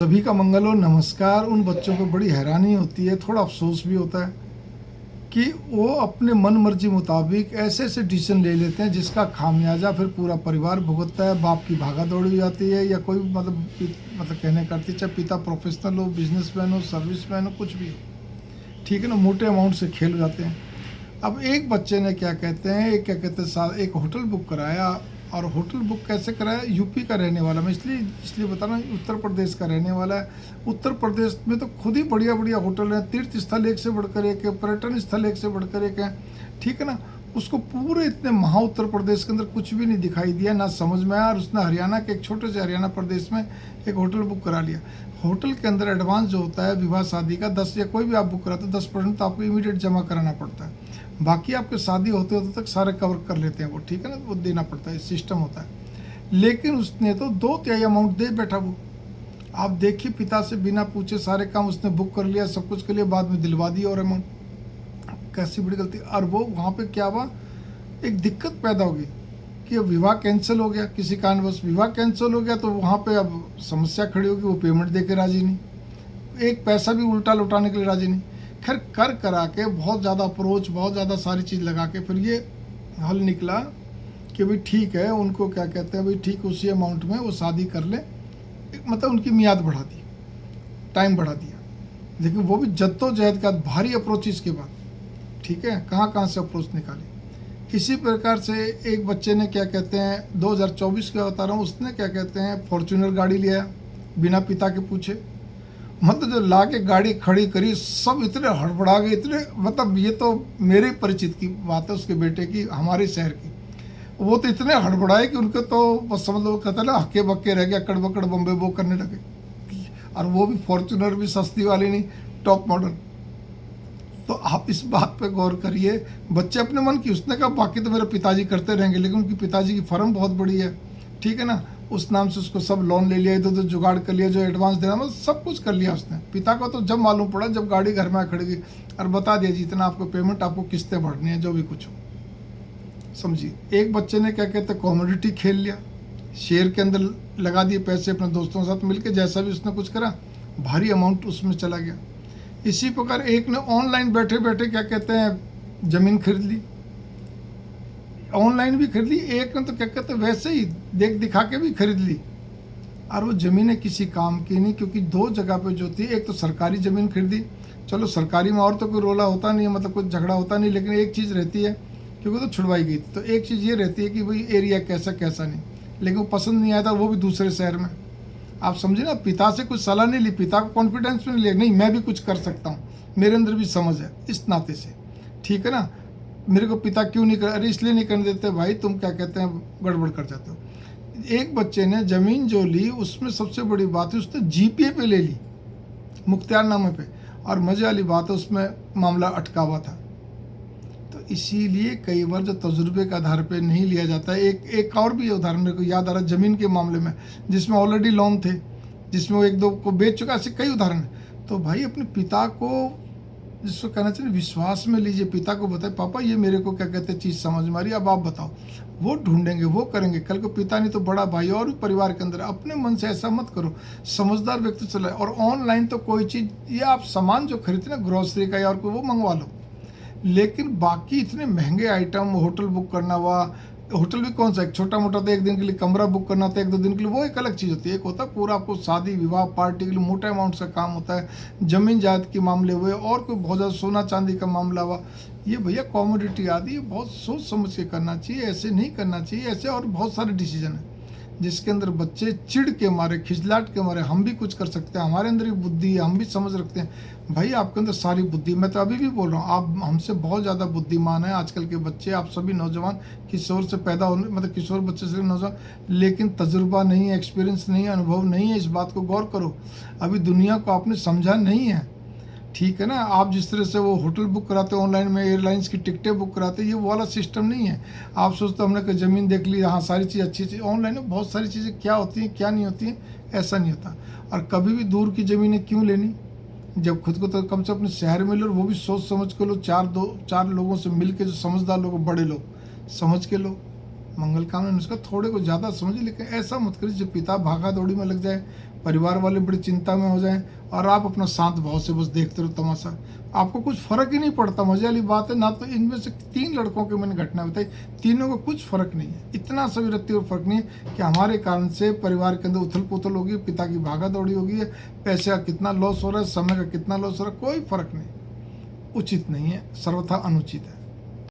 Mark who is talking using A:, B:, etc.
A: सभी का मंगल हो। नमस्कार। उन बच्चों को बड़ी हैरानी होती है, थोड़ा अफसोस भी होता है कि वो अपने मन मर्जी मुताबिक ऐसे ऐसे डिसीजन ले लेते हैं जिसका खामियाजा फिर पूरा परिवार भुगतता है। बाप की भागा दौड़ी हो जाती है या कोई मतलब कहने करती, चाहे पिता प्रोफेशनल हो, बिजनेसमैन हो, सर्विसमैन हो, कुछ भी हो, ठीक है ना, मोटे अमाउंट से खेल हो जाते हैं। अब एक बच्चे ने क्या कहते हैं, एक होटल बुक कराया। और होटल बुक कैसे कराया? यूपी का रहने वाला, मैं इसलिए बता रहा हूँ, उत्तर प्रदेश का रहने वाला है। उत्तर प्रदेश में तो खुद ही बढ़िया बढ़िया होटल हैं, तीर्थ स्थल एक से बढ़कर एक है, पर्यटन स्थल एक से बढ़कर एक है, ठीक है ना। उसको पूरे इतने महा उत्तर प्रदेश के अंदर कुछ भी नहीं दिखाई दिया, ना समझ में आया, और उसने हरियाणा के एक छोटे से हरियाणा प्रदेश में एक होटल बुक करा लिया। होटल के अंदर एडवांस जो होता है विवाह शादी का 10 या कोई भी आप बुक कराते हो 10% तो आपको इमीडिएट जमा कराना पड़ता है। बाकी आपके शादी होते होते तक सारे कवर कर लेते हैं वो, ठीक है ना, वो देना पड़ता है, सिस्टम होता है। लेकिन उसने तो 2/3 अमाउंट दे बैठा वो। आप देखिए, पिता से बिना पूछे सारे काम उसने बुक कर लिया, सब कुछ कर लिया, बाद में दिलवा दिया और अमाउंट। कैसी बड़ी गलती। और वो वहाँ पे क्या हुआ, एक दिक्कत पैदा होगी कि अब विवाह कैंसिल हो गया, किसी कारणवश विवाह कैंसिल हो गया, तो वहाँ पे अब समस्या खड़ी होगी, वो पेमेंट दे के राजी नहीं, एक पैसा भी उल्टा लौटाने के लिए राजी नहीं। खैर कर करा के बहुत ज़्यादा अप्रोच, बहुत ज़्यादा सारी चीज़ लगा के फिर ये हल निकला कि भाई ठीक है, उनको क्या कहते हैं, भाई ठीक उसी अमाउंट में वो शादी कर ले। मतलब उनकी मियाद बढ़ा दी, टाइम बढ़ा दिया, लेकिन वो भी जद्दोजहद का भारी अप्रोचेस के बाद, ठीक है, कहाँ कहाँ से अप्रोच निकाली। इसी प्रकार से एक बच्चे ने क्या कहते हैं 2024 का बता रहा हूँ, उसने क्या कहते हैं फॉर्च्यूनर गाड़ी लिया बिना पिता के पूछे। मतलब जो ला के गाड़ी खड़ी करी, सब इतने हड़बड़ा गए, इतने, मतलब ये तो मेरे परिचित की बात है, उसके बेटे की, हमारे शहर की। वो तो इतने हड़बड़ाए कि उनके तो बस समझ लो, कहते ना, हक्के बक्के रह गया, अकड़ बकड़ बम्बे बो करने लगे। और वो भी फॉर्च्यूनर भी सस्ती वाली नहीं, टॉप मॉडल। तो आप इस बात पे गौर करिए, बच्चे अपने मन की, उसने कहा बाकी तो मेरे पिताजी करते रहेंगे, लेकिन उनकी पिताजी की फर्म बहुत बड़ी है, ठीक है ना, उस नाम से उसको सब लोन ले लिया, इधर उधर जुगाड़ कर लिया, जो एडवांस देना मतलब सब कुछ कर लिया उसने। पिता को तो जब मालूम पड़ा, जब गाड़ी घर में खड़ गई, और बता दिया जितना आपको पेमेंट, आपको किस्तें भरनी है, जो भी कुछ हो, समझिए। एक बच्चे ने क्या कहते हैं कॉमोडिटी खेल लिया, शेयर के अंदर लगा दिए पैसे अपने दोस्तों के साथ मिलकर, जैसा भी उसने कुछ करा, भारी अमाउंट उसमें चला गया। इसी प्रकार एक ने ऑनलाइन बैठे बैठे क्या कहते हैं ज़मीन खरीद ली, ऑनलाइन भी खरीद ली। एक ने तो क्या कहते हैं वैसे ही देख दिखा के भी खरीद ली, और वो ज़मीनें किसी काम की नहीं, क्योंकि दो जगह पे जो थी, एक तो सरकारी ज़मीन खरीदी, चलो सरकारी में और तो कोई रोला होता नहीं है, मतलब कोई झगड़ा होता नहीं, लेकिन एक चीज़ रहती है, क्योंकि तो छुड़वाई गई थी, तो एक चीज़ ये रहती है कि भाई एरिया कैसा कैसा नहीं, लेकिन वो पसंद नहीं आया था, वो भी दूसरे शहर में। आप समझे ना, पिता से कुछ सलाह नहीं ली, पिता को कॉन्फिडेंस में नहीं लिया, नहीं मैं भी कुछ कर सकता हूँ, मेरे अंदर भी समझ है इस नाते से, ठीक है ना, मेरे को पिता क्यों नहीं कर, अरे इसलिए नहीं करने देते भाई, तुम क्या कहते हैं गड़बड़ कर जाते हो। एक बच्चे ने ज़मीन जो ली, उसमें सबसे बड़ी बात है उसने जीपीए पे ले ली, मुख्तियारनामे पे, और मज़े वाली बात है उसमें मामला अटका हुआ था। तो इसीलिए कई बार जो तजुर्बे के आधार पे नहीं लिया जाता है। एक और भी उदाहरण मेरे को याद आ रहा है ज़मीन के मामले में, जिसमें ऑलरेडी लोन थे, जिसमें वो एक दो को बेच चुका, ऐसे कई उदाहरण हैं। तो भाई अपने पिता को, जिसको कहना चाहिए विश्वास में लीजिए, पिता को बताए पापा ये मेरे को क्या कहते हैं चीज़ समझ में आ रही है, अब आप बताओ, वो ढूंढेंगे, वो करेंगे, कल को पिता नहीं तो बड़ा भाई और भी परिवार के अंदर। अपने मन से ऐसा मत करो, समझदार व्यक्ति चलाए। और ऑनलाइन तो कोई चीज़, ये आप सामान जो खरीदते ना ग्रोसरी का या और कोई, वो मंगवा लो, लेकिन बाकी इतने महंगे आइटम, होटल बुक करना हुआ, होटल भी कौन सा, एक छोटा मोटा तो एक दिन के लिए कमरा बुक करना होता है, एक दो दिन के लिए, वो एक अलग चीज़ होती है। एक होता है पूरा आपको शादी विवाह पार्टी के लिए मोटा अमाउंट का काम होता है, जमीन जायदाद के मामले हुए, और कोई बहुत ज़्यादा सोना चांदी का मामला हुआ, ये भैया कॉमोडिटी आदि बहुत सोच समझ के करना चाहिए, ऐसे नहीं करना चाहिए। ऐसे और बहुत सारे डिसीजन हैं जिसके अंदर बच्चे चिढ़ के मारे, खिजलाहट के मारे, हम भी कुछ कर सकते हैं, हमारे अंदर भी बुद्धि है, हम भी समझ रखते हैं। भाई आपके अंदर सारी बुद्धि, मैं तो अभी भी बोल रहा हूँ, आप हमसे बहुत ज़्यादा बुद्धिमान हैं आजकल के बच्चे, आप सभी नौजवान, किशोर से पैदा होने, मतलब किशोर बच्चे से नौजवान, लेकिन तजुर्बा नहीं है, एक्सपीरियंस नहीं है, अनुभव नहीं है। इस बात को गौर करो, अभी दुनिया को आपने समझा नहीं है, ठीक है ना। आप जिस तरह से वो होटल बुक कराते हो ऑनलाइन में, एयरलाइंस की टिकटें बुक कराते, ये वो वाला सिस्टम नहीं है। आप सोचते हो हमने कोई ज़मीन देख ली, हाँ सारी चीज़ अच्छी चीज़, ऑनलाइन में बहुत सारी चीज़ें क्या होती हैं क्या नहीं होती हैं, ऐसा नहीं होता। और कभी भी दूर की ज़मीनें क्यों लेनी, जब खुद को तो कम से अपने शहर में लो, वो भी सोच समझ के लो, चार लोगों से मिल के, जो समझदार लोग, बड़े लोग, समझ के लो, मंगल कामना नुस्खा थोड़े को ज़्यादा समझिए, लेकिन ऐसा मत करिए जब पिता भागा दौड़ी में लग जाए, परिवार वाले बड़ी चिंता में हो जाएं और आप अपना शांत भाव से बस देखते रहो तमाशा। आपको कुछ फर्क ही नहीं पड़ता। मजे वाली बात है ना, तो इनमें से 3 लड़कों की मैंने घटना बताई, तीनों को कुछ फर्क नहीं है, इतना सा भी रत्ती और फर्क नहीं है कि हमारे कारण से परिवार के अंदर उथल पुथल होगी, पिता की भागा दौड़ी होगी है, पैसे का कितना लॉस हो रहा है, समय का कितना लॉस हो रहा है, कोई फर्क नहीं, उचित नहीं है, सर्वथा अनुचित है।